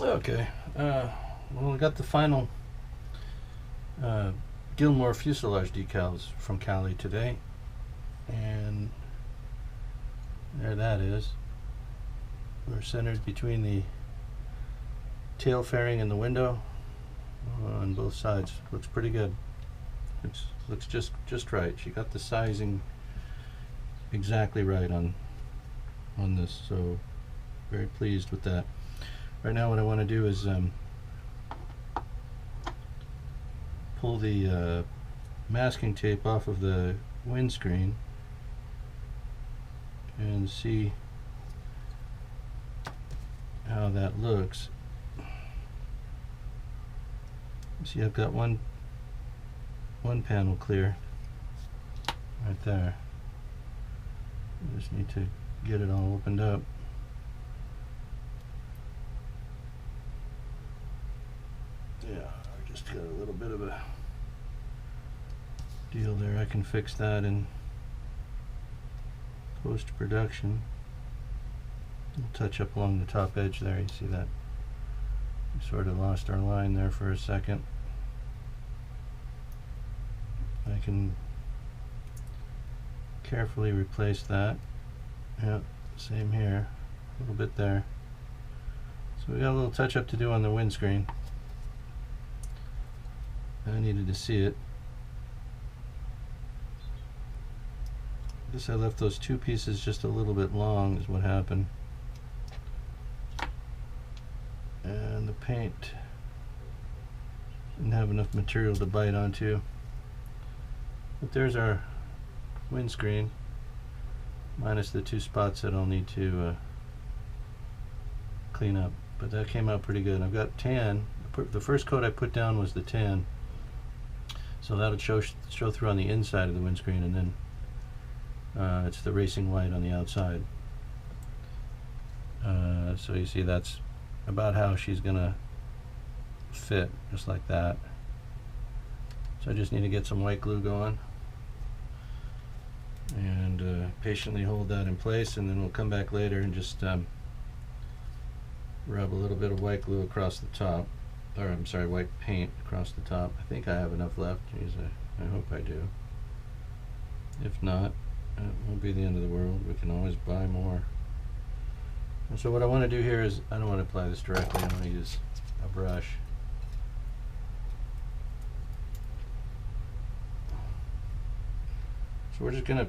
Okay, well, we got the final Gilmore fuselage decals from Cali today, and there that is. We're centered between the tail fairing and the window on both sides. Looks pretty good. Looks just right. She got the sizing exactly right on this, so very pleased with that. Right now what I want to do is pull the masking tape off of the windscreen and see how that looks. See, I've got one panel clear right there. I just need to get it all opened up. Yeah, I just got a little bit of a deal there. I can fix that in post-production. We'll touch up along the top edge there. You see that? We sort of lost our line there for a second. I can carefully replace that. Yep, same here. A little bit there. So we got a little touch up to do on the windscreen. I needed to see it. I guess I left those two pieces just a little bit long is what happened. And the paint didn't have enough material to bite onto. But there's our windscreen, minus the two spots that I'll need to clean up. But that came out pretty good. I've got tan. The first coat I put down was the tan, so that'll show through on the inside of the windscreen, and then it's the racing white on the outside. So you see that's about how she's gonna fit, just like that. So I just need to get some white glue going and patiently hold that in place, and then we'll come back later and just rub a little bit of white glue across the top, or I'm sorry, white paint across the top. I think I have enough left. Jeez, I hope I do. If not, it won't be the end of the world. We can always buy more. And so what I want to do here is, I don't want to apply this directly. I want to use a brush. So we're just going to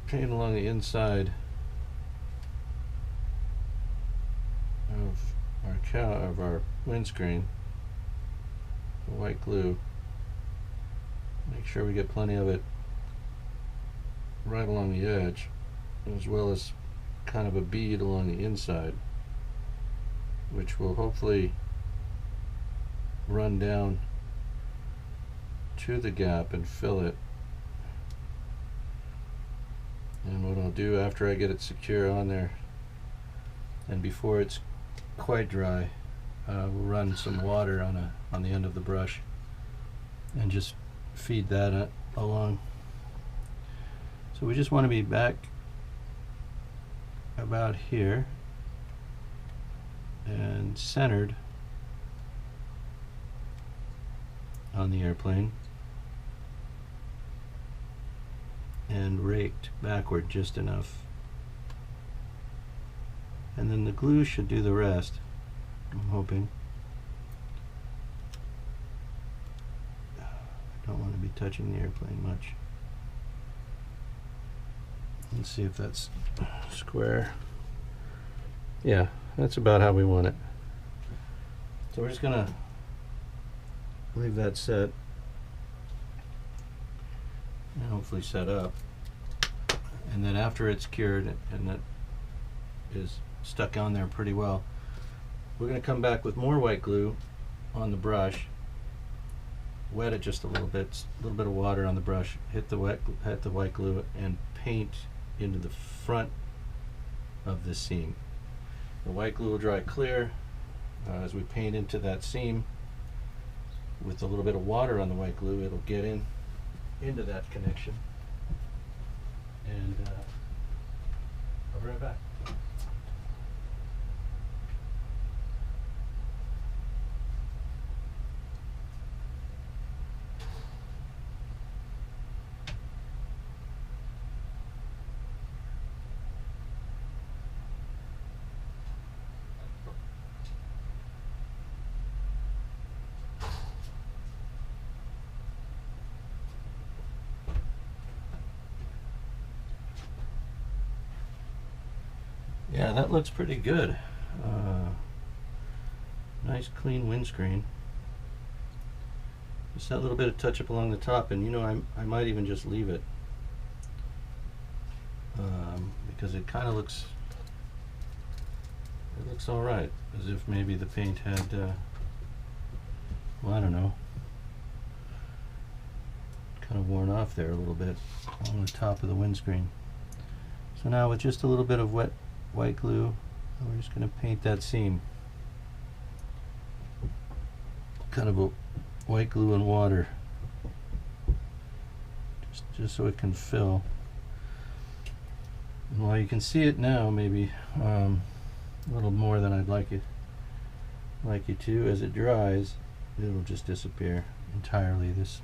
paint along the inside of our windscreen, the white glue. Make sure we get plenty of it right along the edge, as well as kind of a bead along the inside, which will hopefully run down to the gap and fill it. And what I'll do after I get it secure on there, and before it's quite dry, we'll run some water on the end of the brush and just feed that along. So we just want to be back about here and centered on the airplane and raked backward just enough. And then the glue should do the rest, I'm hoping. I don't want to be touching the airplane much. Let's see if that's square. Yeah, that's about how we want it. So we're just gonna leave that set and hopefully set up. And then after it's cured and that is stuck on there pretty well, we're going to come back with more white glue on the brush, wet it just a little bit of water on the brush, hit the white glue, and paint into the front of the seam. The white glue will dry clear as we paint into that seam. With a little bit of water on the white glue, it'll get into that connection. And I'll be right back. yeah, that looks pretty good. Nice clean windscreen. Just that little bit of touch up along the top, and you know, I might even just leave it because it kind of looks all right, as if maybe the paint had well, I don't know, kind of worn off there a little bit on the top of the windscreen. So now with just a little bit of wet white glue, we're just going to paint that seam. Kind of a white glue and water, just so it can fill. And while you can see it now, maybe a little more than I'd like you to, as it dries, it'll just disappear entirely. This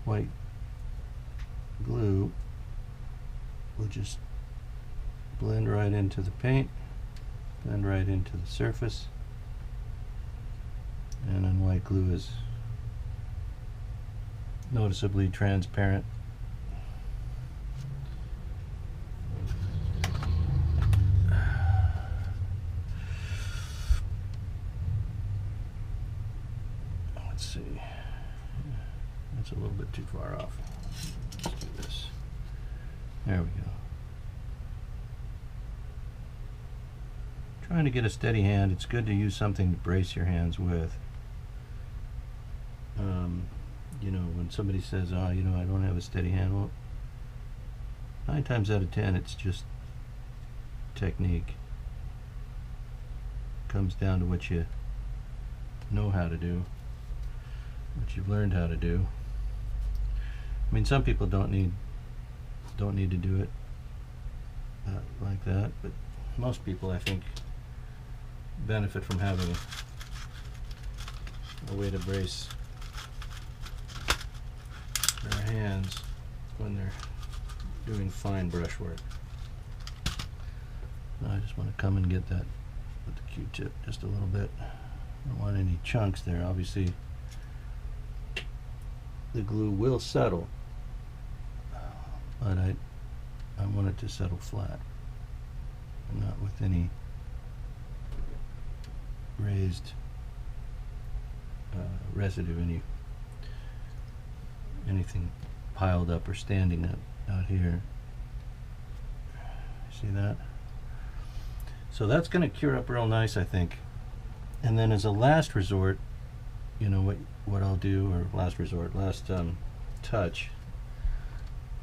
white glue will just blend right into the paint, blend right into the surface, and then white glue is noticeably transparent. Let's see, that's a little bit too far off. Let's do this. There we go. Trying to get a steady hand. It's good to use something to brace your hands with. You know, when somebody says, oh, you know, I don't have a steady hand, well, 9 times out of 10 it's just technique. Comes down to what you know how to do, what you've learned how to do. I mean, some people don't need to do it like that, but most people, I think, benefit from having a way to brace their hands when they're doing fine brushwork. I just want to come and get that with the Q-tip just a little bit. I don't want any chunks there. Obviously, the glue will settle, but I want it to settle flat, not with any raised residue, anything piled up or standing up out here. See that? So that's going to cure up real nice, I think. And then as a last resort, you know what I'll do, or last touch,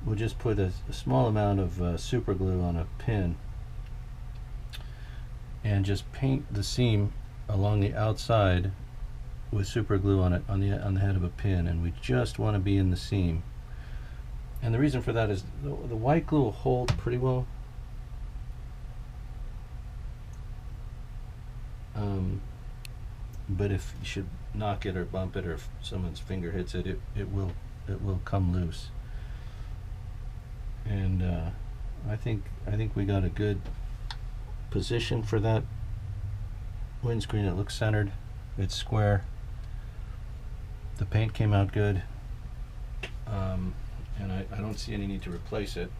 we'll just put a small amount of super glue on a pin and just paint the seam along the outside with super glue on it, on the head of a pin, and we just want to be in the seam. And the reason for that is the white glue will hold pretty well. But if you should knock it or bump it, or if someone's finger hits it, it will come loose. And I think we got a good position for that windscreen. It looks centered, it's square, the paint came out good, and I don't see any need to replace it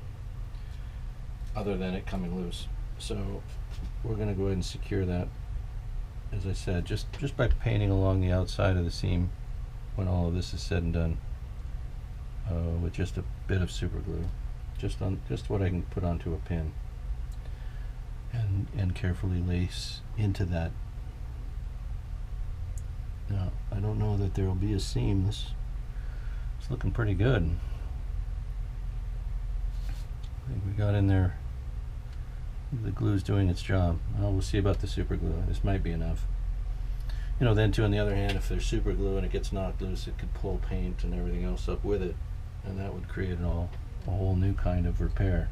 other than it coming loose. So we're going to go ahead and secure that, as I said, just by painting along the outside of the seam when all of this is said and done, with just a bit of super glue, just what I can put onto a pin, and carefully lace into that. Now, I don't know that there will be a seam. This is looking pretty good. I think we got in there. The glue's doing its job. Well, we'll see about the super glue. This might be enough. You know, then too, on the other hand, if there's super glue and it gets knocked loose, it could pull paint and everything else up with it, and that would create a whole new kind of repair.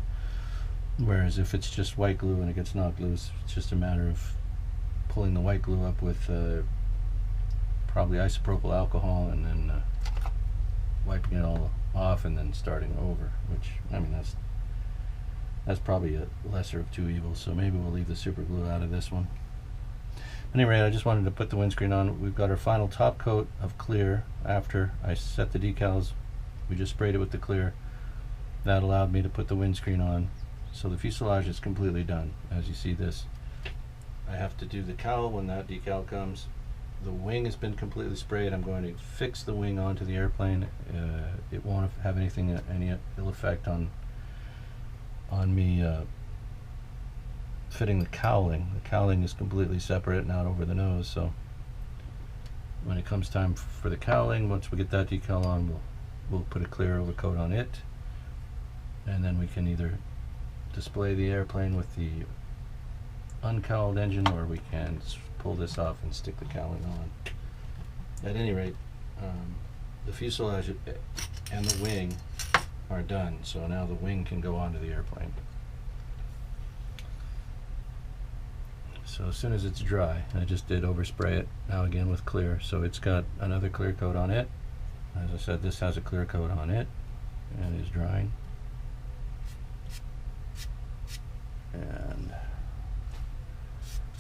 Whereas if it's just white glue and it gets knocked loose, it's just a matter of pulling the white glue up with probably isopropyl alcohol, and then wiping it all off and then starting over, which, I mean, that's probably a lesser of two evils, so maybe we'll leave the super glue out of this one. Anyway, I just wanted to put the windscreen on. We've got our final top coat of clear after I set the decals. We just sprayed it with the clear. That allowed me to put the windscreen on. So the fuselage is completely done. As you see this, I have to do the cowl when that decal comes. The wing has been completely sprayed. I'm going to fix the wing onto the airplane. It won't have anything, any ill effect on me fitting the cowling. The cowling is completely separate, not over the nose. So when it comes time for the cowling, once we get that decal on, we'll put a clear overcoat on it, and then we can either display the airplane with the uncowled engine, or we can pull this off and stick the cowling on. At any rate, the fuselage and the wing are done, so now the wing can go onto the airplane. So as soon as it's dry, I just did overspray it now again with clear, so it's got another clear coat on it. As I said, this has a clear coat on it and is drying. And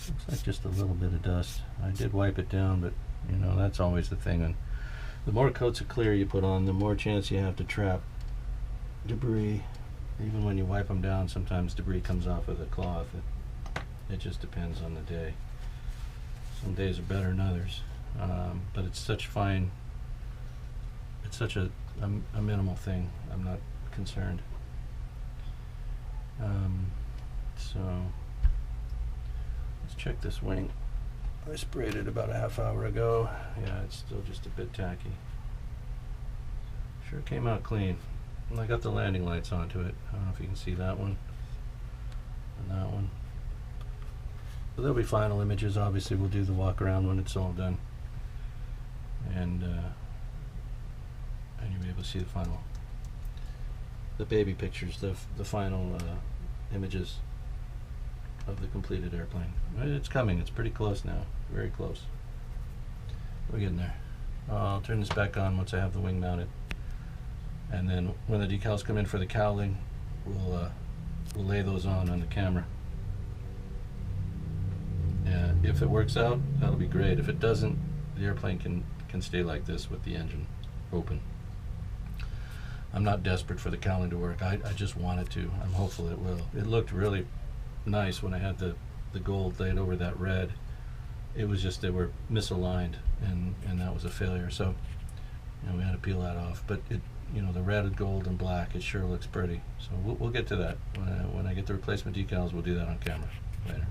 looks like just a little bit of dust. I did wipe it down, but you know, that's always the thing. And the more coats of clear you put on, the more chance you have to trap debris. Even when you wipe them down, sometimes debris comes off of the cloth. It just depends on the day. Some days are better than others, but it's such fine. It's such a minimal thing. I'm not concerned. So let's check this wing. I sprayed it about a half hour ago. Yeah, it's still just a bit tacky. Sure came out clean. And I got the landing lights onto it. I don't know if you can see that one and that one. So there'll be final images. Obviously, we'll do the walk around when it's all done, and you'll be able to see the baby pictures, the final images of the completed airplane. It's coming. It's pretty close now. Very close. We're getting there. I'll turn this back on once I have the wing mounted, and then when the decals come in for the cowling, we'll lay those on the camera. If it works out, that'll be great. If it doesn't, the airplane can stay like this with the engine open. I'm not desperate for the cowling to work. I just want it to. I'm hopeful it will. It looked really nice when I had the gold laid over that red. It was just they were misaligned, and that was a failure. So we had to peel that off. But the red, gold, and black, it sure looks pretty. So we'll get to that when I get the replacement decals. We'll do that on camera later.